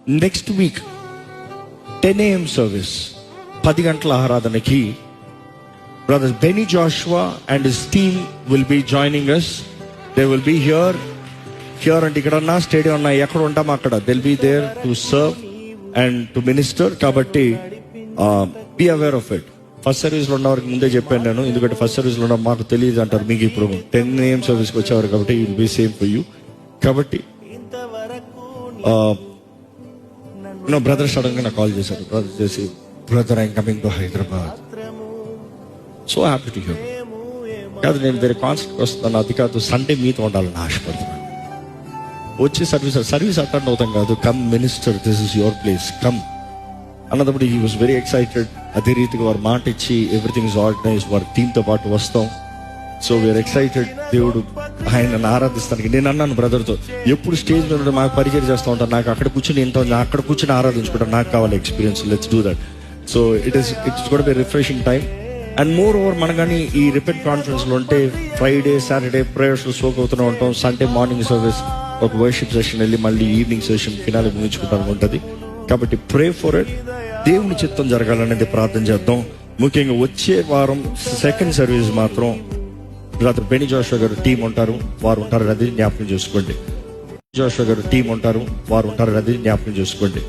Next week 10 AM service, 10 గంటల ఆరాధనకి brother Benny Joshua and his team will be joining us. They will be here అంటే ఇక్కడ stadium ఉన్నాయి, ఎక్కడ ఉంటామో అక్కడ they will be there to serve and to minister. కాబట్టి be aware of it. First service లో ఉన్న వారికి ముందే చెప్పాను నేను, ఎందుకంటే ఫస్ట్ సర్వీస్ లో ఉన్న మాకు తెలియదు అంటారు. మీకు ఇప్పుడు 10 AM సర్వీస్కి వచ్చేవారు కాబట్టి it will be same for you. కాబట్టి బ్రదర్ సడన్ గా నాకు కాల్ చేశారు. బ్రదర్ చేసి, brother I'm coming to Hyderabad, so happy to hear. కాదు, నేను వేరే కాన్సర్ట్కి వస్తున్నాను, అది కాదు, సండే మీతో ఉండాలని ఆశపడుతున్నాను. వచ్చి సర్వీస్ అటెండ్ అవుతాం కాదు, come minister, this is your place, come అన్నప్పుడు హీ వాజ్ వెరీ ఎక్సైటెడ్. అదే రీతిగా వారు మాట ఇచ్చి ఎవ్రీథింగ్ ఇస్ ఆర్గనైజ్, వారి టీంతో పాటు వస్తాం. So we're excited. దేవుడు ఆయనను ఆరాధిస్తానికి. నేను అన్నాను బ్రదర్తో, ఎప్పుడు స్టేజ్ మీద మాకు పరిచయం చేస్తూ ఉంటాను, నాకు అక్కడ కూర్చొని అక్కడ కూర్చొని ఆరాధించుకుంటాను, నాకు కావాలి experience, let's do that. So it's got be refreshing time. And moreover మనం కానీ ఈ రిపెంట్ కాన్ఫరెన్స్లో ఉంటే ఫ్రైడే సాటర్డే ప్రేయర్స్లో సోక్ అవుతూనే ఉంటాం. సండే మార్నింగ్ సర్వీస్ ఒక వర్షిప్ సెషన్ వెళ్ళి మళ్ళీ ఈవినింగ్ సెషన్ ఫినాలి ముగించుకుంటానికి ఉంటుంది. కాబట్టి ప్రే ఫర్ ఇట్. దేవుని చిత్తం జరగాలనేది ప్రార్థన చేద్దాం. ముఖ్యంగా వచ్చే వారం సెకండ్ సర్వీస్ మాత్రం బ్రదర్ బెనీ జాషువా గారు టీం ఉంటారు, వారు ఉంటారు, అది జ్ఞాపకం చేసుకోండి. జాషువా గారు టీం ఉంటారు, వారు ఉంటారు, అది జ్ఞాపకం చేసుకోండి.